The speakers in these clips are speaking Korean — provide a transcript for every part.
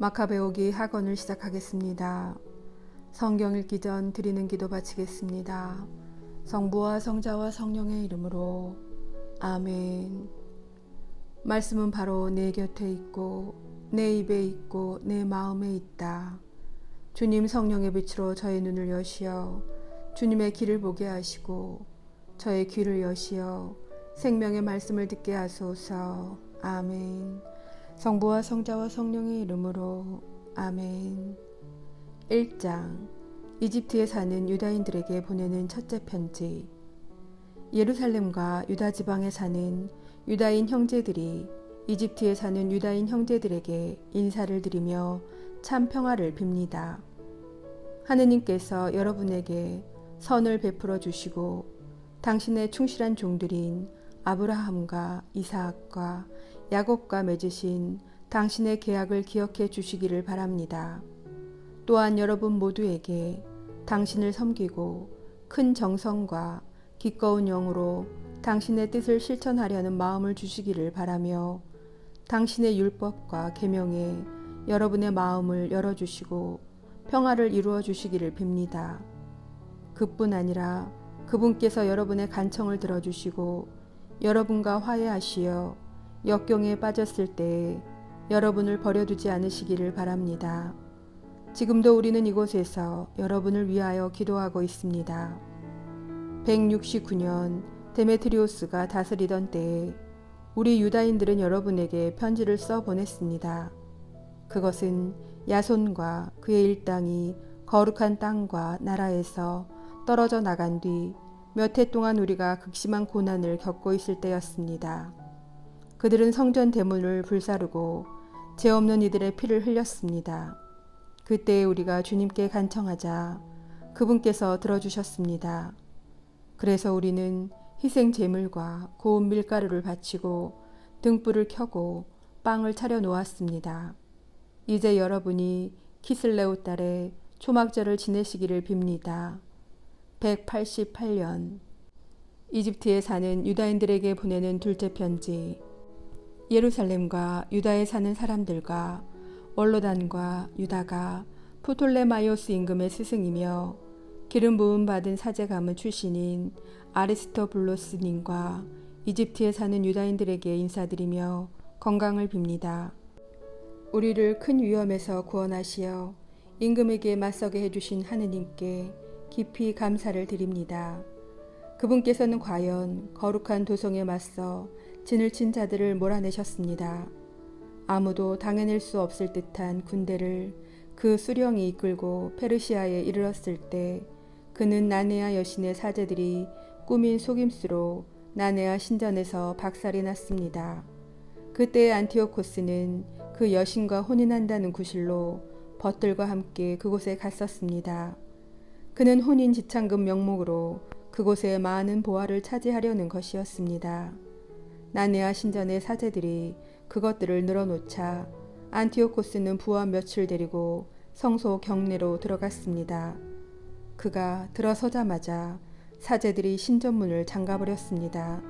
마카 배우기 학원을 시작하겠습니다. 성경 읽기 전 드리는 기도 바치겠습니다. 성부와 성자와 성령의 이름으로 아멘. 말씀은 바로 내 곁에 있고 내 입에 있고 내 마음에 있다. 주님 성령의 빛으로 저의 눈을 여시어 주님의 길을 보게 하시고 저의 귀를 여시어 생명의 말씀을 듣게 하소서. 아멘. 성부와 성자와 성령의 이름으로 아멘. 1장 이집트에 사는 유다인들에게 보내는 첫째 편지. 예루살렘과 유다 지방에 사는 유다인 형제들이 이집트에 사는 유다인 형제들에게 인사를 드리며 참 평화를 빕니다. 하느님께서 여러분에게 선을 베풀어 주시고 당신의 충실한 종들인 아브라함과 이삭과 야곱과 맺으신 당신의 계약을 기억해 주시기를 바랍니다. 또한 여러분 모두에게 당신을 섬기고 큰 정성과 기꺼운 영으로 당신의 뜻을 실천하려는 마음을 주시기를 바라며 당신의 율법과 계명에 여러분의 마음을 열어주시고 평화를 이루어 주시기를 빕니다. 그뿐 아니라 그분께서 여러분의 간청을 들어주시고 여러분과 화해하시어 역경에 빠졌을 때에 여러분을 버려두지 않으시기를 바랍니다. 지금도 우리는 이곳에서 여러분을 위하여 기도하고 있습니다. 169년 데메트리오스가 다스리던 때에 우리 유다인들은 여러분에게 편지를 써 보냈습니다. 그것은 야손과 그의 일당이 거룩한 땅과 나라에서 떨어져 나간 뒤 몇 해 동안 우리가 극심한 고난을 겪고 있을 때였습니다. 그들은 성전 대문을 불사르고 죄 없는 이들의 피를 흘렸습니다. 그때 우리가 주님께 간청하자 그분께서 들어주셨습니다. 그래서 우리는 희생 제물과 고운 밀가루를 바치고 등불을 켜고 빵을 차려 놓았습니다. 이제 여러분이 키슬레우 달에 초막절을 지내시기를 빕니다. 188년 이집트에 사는 유다인들에게 보내는 둘째 편지. 예루살렘과 유다에 사는 사람들과 원로단과 유다가 프톨레마이오스 임금의 스승이며 기름 부음 받은 사제 가문 출신인 아리스토블로스님과 이집트에 사는 유다인들에게 인사드리며 건강을 빕니다. 우리를 큰 위험에서 구원하시어 임금에게 맞서게 해주신 하느님께 깊이 감사를 드립니다. 그분께서는 과연 거룩한 도성에 맞서 진을 친 자들을 몰아내셨습니다. 아무도 당해낼 수 없을 듯한 군대를 그 수령이 이끌고 페르시아에 이르렀을 때 그는 나네아 여신의 사제들이 꾸민 속임수로 나네아 신전에서 박살이 났습니다. 그때 안티오코스는 그 여신과 혼인한다는 구실로 벗들과 함께 그곳에 갔었습니다. 그는 혼인 지창금 명목으로 그곳에 많은 보화를 차지하려는 것이었습니다. 나네아 신전의 사제들이 그것들을 늘어놓자 안티오코스는 부하 몇을 데리고 성소 경내로 들어갔습니다. 그가 들어서자마자 사제들이 신전문을 잠가버렸습니다.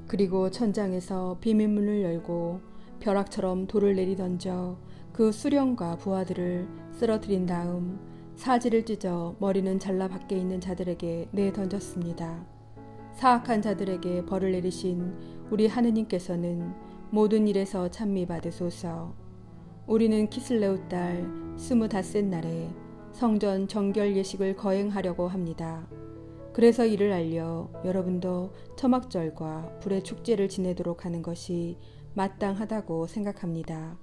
그리고 천장에서 비밀문을 열고 벼락처럼 돌을 내리던져 그 수령과 부하들을 쓰러뜨린 다음 사지를 찢어 머리는 잘라 밖에 있는 자들에게 내던졌습니다. 사악한 자들에게 벌을 내리신 우리 하느님께서는 모든 일에서 찬미 받으소서. 우리는 키슬레우 달 25날에 성전 정결 예식을 거행하려고 합니다. 그래서 이를 알려 여러분도 초막절과 불의 축제를 지내도록 하는 것이 마땅하다고 생각합니다.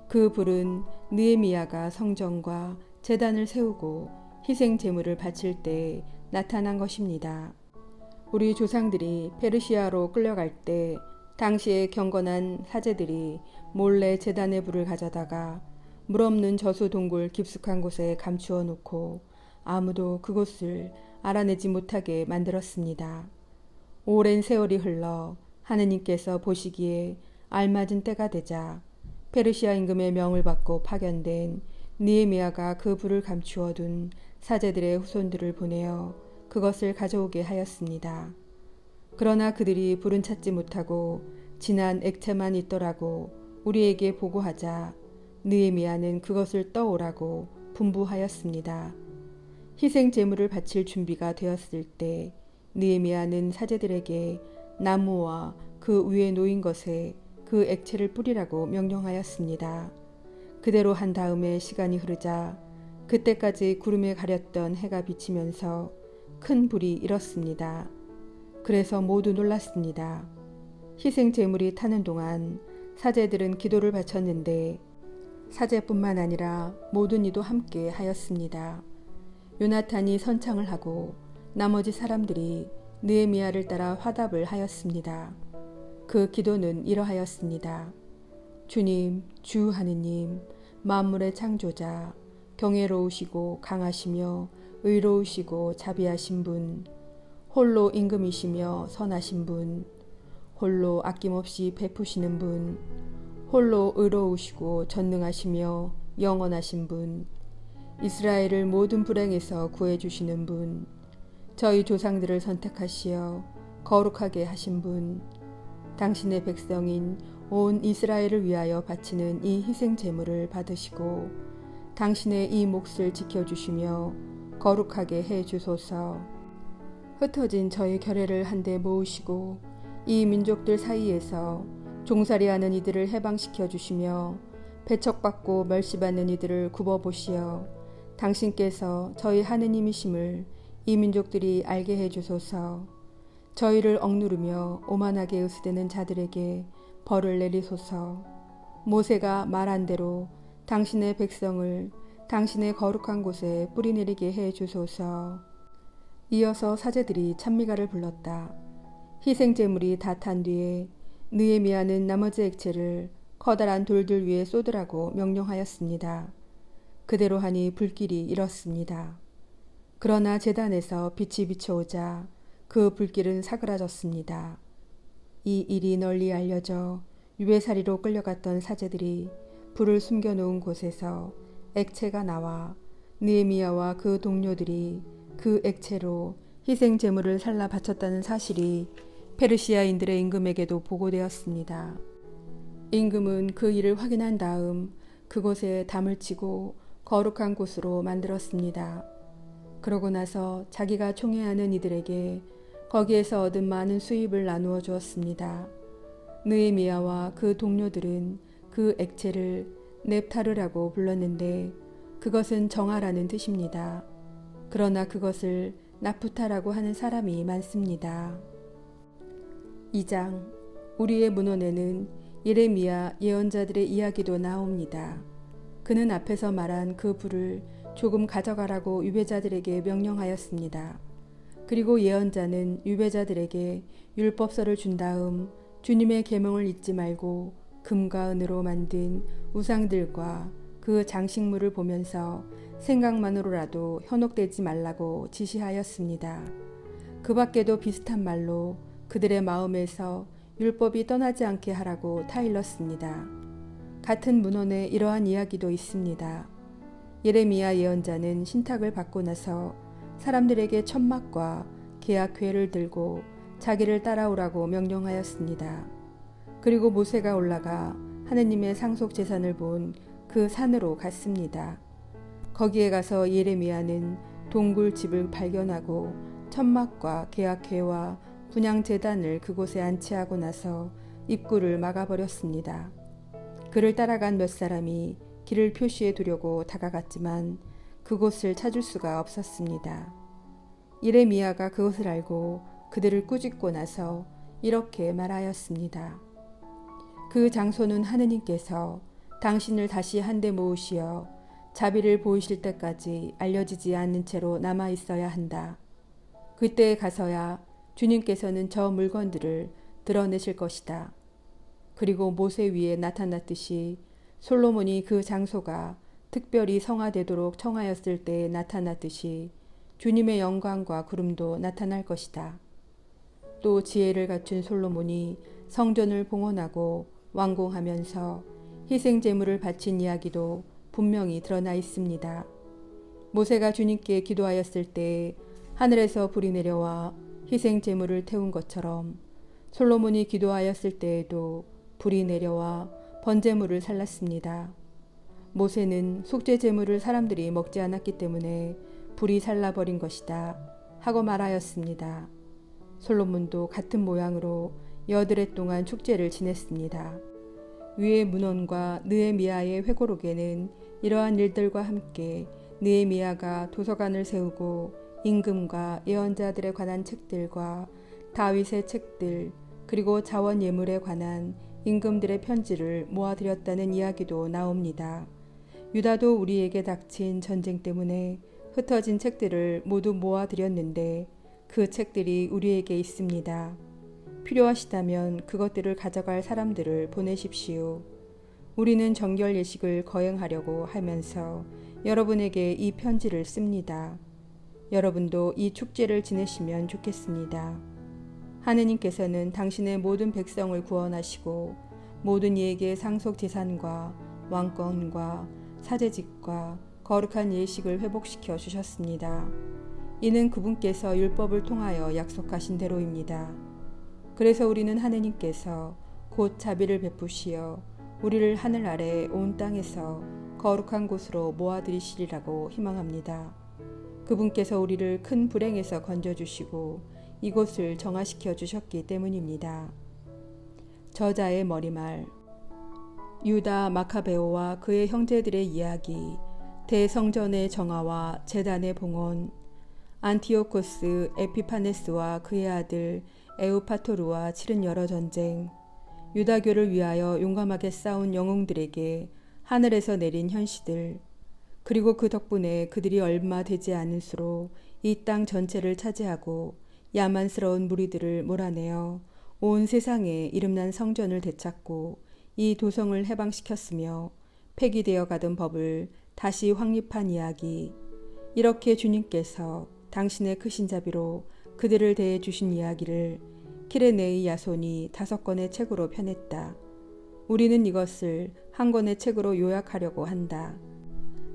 그 불은 느헤미야가 성전과 제단을 세우고 희생 제물을 바칠 때 나타난 것입니다. 우리 조상들이 페르시아로 끌려갈 때 당시에 경건한 사제들이 몰래 제단의 불을 가져다가 물 없는 저수 동굴 깊숙한 곳에 감추어 놓고 아무도 그곳을 알아내지 못하게 만들었습니다. 오랜 세월이 흘러 하느님께서 보시기에 알맞은 때가 되자 페르시아 임금의 명을 받고 파견된 느헤미야가 그 불을 감추어 둔 사제들의 후손들을 보내어 그것을 가져오게 하였습니다. 그러나 그들이 불은 찾지 못하고 진한 액체만 있더라고 우리에게 보고하자 느헤미야는 그것을 떠오라고 분부하였습니다. 희생 제물을 바칠 준비가 되었을 때 느헤미야는 사제들에게 나무와 그 위에 놓인 것에 그 액체를 뿌리라고 명령하였습니다. 그대로 한 다음에 시간이 흐르자 그때까지 구름에 가렸던 해가 비치면서 큰 불이 일었습니다. 그래서 모두 놀랐습니다. 희생 제물이 타는 동안 사제들은 기도를 바쳤는데 사제뿐만 아니라 모든 이도 함께 하였습니다. 요나탄이 선창을 하고 나머지 사람들이 느헤미야를 따라 화답을 하였습니다. 그 기도는 이러하였습니다. 주님, 주 하느님, 만물의 창조자, 경외로우시고 강하시며 의로우시고 자비하신 분, 홀로 임금이시며 선하신 분, 홀로 아낌없이 베푸시는 분, 홀로 의로우시고 전능하시며 영원하신 분, 이스라엘을 모든 불행에서 구해주시는 분, 저희 조상들을 선택하시어 거룩하게 하신 분, 당신의 백성인 온 이스라엘을 위하여 바치는 이 희생 제물을 받으시고 당신의 이 몫을 지켜주시며 거룩하게 해 주소서. 흩어진 저의 결례를 한데 모으시고 이 민족들 사이에서 종살이하는 이들을 해방시켜 주시며 배척받고 멸시받는 이들을 굽어보시어 당신께서 저희 하느님이심을 이 민족들이 알게 해 주소서. 저희를 억누르며 오만하게 의스대는 자들에게 벌을 내리소서. 모세가 말한 대로 당신의 백성을 당신의 거룩한 곳에 뿌리내리게 해 주소서. 이어서 사제들이 찬미가를 불렀다. 희생 제물이 다 탄 뒤에 느헤미야는 나머지 액체를 커다란 돌들 위에 쏟으라고 명령하였습니다. 그대로 하니 불길이 일었습니다. 그러나 제단에서 빛이 비춰오자 그 불길은 사그라졌습니다. 이 일이 널리 알려져 유배살이로 끌려갔던 사제들이 불을 숨겨놓은 곳에서 액체가 나와 느헤미야와 그 동료들이 그 액체로 희생 제물을 살라 바쳤다는 사실이 페르시아인들의 임금에게도 보고되었습니다. 임금은 그 일을 확인한 다음 그곳에 담을 치고 거룩한 곳으로 만들었습니다. 그러고 나서 자기가 총애하는 이들에게 거기에서 얻은 많은 수입을 나누어 주었습니다. 느헤미야와 그 동료들은 그 액체를 넵타르라고 불렀는데 그것은 정화라는 뜻입니다. 그러나 그것을 나프타라고 하는 사람이 많습니다. 2장 우리의 문헌에는 예레미야 예언자들의 이야기도 나옵니다. 그는 앞에서 말한 그 불을 조금 가져가라고 유배자들에게 명령하였습니다. 그리고 예언자는 유배자들에게 율법서를 준 다음 주님의 계명을 잊지 말고 금과 은으로 만든 우상들과 그 장식물을 보면서 생각만으로라도 현혹되지 말라고 지시하였습니다. 그 밖에도 비슷한 말로 그들의 마음에서 율법이 떠나지 않게 하라고 타일렀습니다. 같은 문헌에 이러한 이야기도 있습니다. 예레미야 예언자는 신탁을 받고 나서 사람들에게 천막과 계약궤를 들고 자기를 따라오라고 명령하였습니다. 그리고 모세가 올라가 하느님의 상속 제산을 본 그 산으로 갔습니다. 거기에 가서 예레미야는 동굴 집을 발견하고 천막과 계약궤와 분향 제단을 그곳에 안치하고 나서 입구를 막아버렸습니다. 그를 따라간 몇 사람이 길을 표시해 두려고 다가갔지만 그곳을 찾을 수가 없었습니다. 예레미야가 그것을 알고 그들을 꾸짖고 나서 이렇게 말하였습니다. 그 장소는 하느님께서 당신을 다시 한데 모으시어 자비를 보이실 때까지 알려지지 않는 채로 남아 있어야 한다. 그때에 가서야 주님께서는 저 물건들을 드러내실 것이다. 그리고 모세 위에 나타났듯이 솔로몬이 그 장소가 특별히 성화되도록 청하였을 때에 나타났듯이 주님의 영광과 구름도 나타날 것이다. 또 지혜를 갖춘 솔로몬이 성전을 봉헌하고 완공하면서 희생 제물을 바친 이야기도 분명히 드러나 있습니다. 모세가 주님께 기도하였을 때 하늘에서 불이 내려와 희생 제물을 태운 것처럼 솔로몬이 기도하였을 때에도 불이 내려와 번제물을 살랐습니다. 모세는 속죄 제물을 사람들이 먹지 않았기 때문에 불이 살라버린 것이다 하고 말하였습니다. 솔로몬도 같은 모양으로 여드레 동안 축제를 지냈습니다. 위의 문헌과 느헤미야의 회고록에는 이러한 일들과 함께 느헤미야가 도서관을 세우고 임금과 예언자들에 관한 책들과 다윗의 책들 그리고 자원 예물에 관한 임금들의 편지를 모아드렸다는 이야기도 나옵니다. 유다도 우리에게 닥친 전쟁 때문에 흩어진 책들을 모두 모아드렸는데 그 책들이 우리에게 있습니다. 필요하시다면 그것들을 가져갈 사람들을 보내십시오. 우리는 정결 예식을 거행하려고 하면서 여러분에게 이 편지를 씁니다. 여러분도 이 축제를 지내시면 좋겠습니다. 하느님께서는 당신의 모든 백성을 구원하시고 모든 이에게 상속 재산과 왕권과 사제직과 거룩한 예식을 회복시켜 주셨습니다. 이는 그분께서 율법을 통하여 약속하신 대로입니다. 그래서 우리는 하느님께서 곧 자비를 베푸시어 우리를 하늘 아래 온 땅에서 거룩한 곳으로 모아들이시리라고 희망합니다. 그분께서 우리를 큰 불행에서 건져주시고 이곳을 정화시켜 주셨기 때문입니다. 저자의 머리말 유다 마카베오와 그의 형제들의 이야기, 대성전의 정화와 제단의 봉헌, 안티오코스 에피파네스와 그의 아들 에우파토르와 치른 여러 전쟁, 유다교를 위하여 용감하게 싸운 영웅들에게 하늘에서 내린 현시들, 그리고 그 덕분에 그들이 얼마 되지 않은 수로 이 땅 전체를 차지하고 야만스러운 무리들을 몰아내어 온 세상에 이름난 성전을 되찾고 이 도성을 해방시켰으며 폐기되어 가던 법을 다시 확립한 이야기. 이렇게 주님께서 당신의 크신 자비로 그들을 대해 주신 이야기를 키레네의 야손이 5권의 책으로 펴냈다. 우리는 이것을 한 권의 책으로 요약하려고 한다.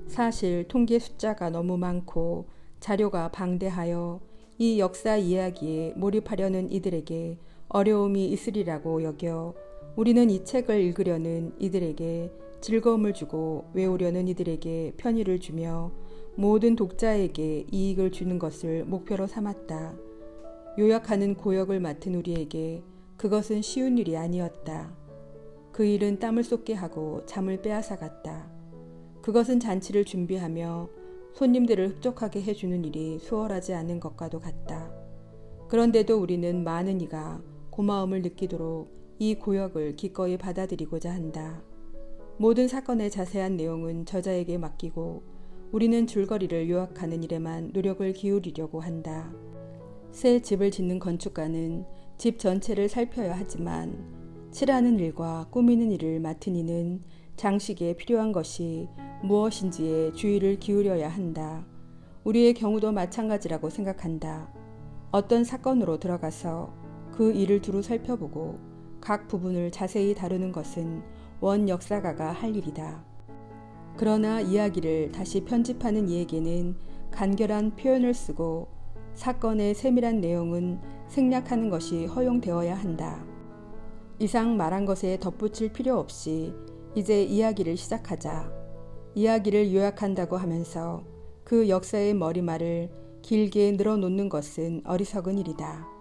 사실 통계 숫자가 너무 많고 자료가 방대하여 이 역사 이야기에 몰입하려는 이들에게 어려움이 있으리라고 여겨 우리는 이 책을 읽으려는 이들에게 즐거움을 주고 외우려는 이들에게 편의를 주며 모든 독자에게 이익을 주는 것을 목표로 삼았다. 요약하는 고역을 맡은 우리에게 그것은 쉬운 일이 아니었다. 그 일은 땀을 쏟게 하고 잠을 빼앗아갔다. 그것은 잔치를 준비하며 손님들을 흡족하게 해주는 일이 수월하지 않은 것과도 같다. 그런데도 우리는 많은 이가 고마움을 느끼도록 이 고역을 기꺼이 받아들이고자 한다. 모든 사건의 자세한 내용은 저자에게 맡기고 우리는 줄거리를 요약하는 일에만 노력을 기울이려고 한다. 새 집을 짓는 건축가는 집 전체를 살펴야 하지만 칠하는 일과 꾸미는 일을 맡은 이는 장식에 필요한 것이 무엇인지에 주의를 기울여야 한다. 우리의 경우도 마찬가지라고 생각한다. 어떤 사건으로 들어가서 그 일을 두루 살펴보고 각 부분을 자세히 다루는 것은 원 역사가가 할 일이다. 그러나 이야기를 다시 편집하는 이에게는 간결한 표현을 쓰고 사건의 세밀한 내용은 생략하는 것이 허용되어야 한다. 이상 말한 것에 덧붙일 필요 없이 이제 이야기를 시작하자. 이야기를 요약한다고 하면서 그 역사의 머리말을 길게 늘어놓는 것은 어리석은 일이다.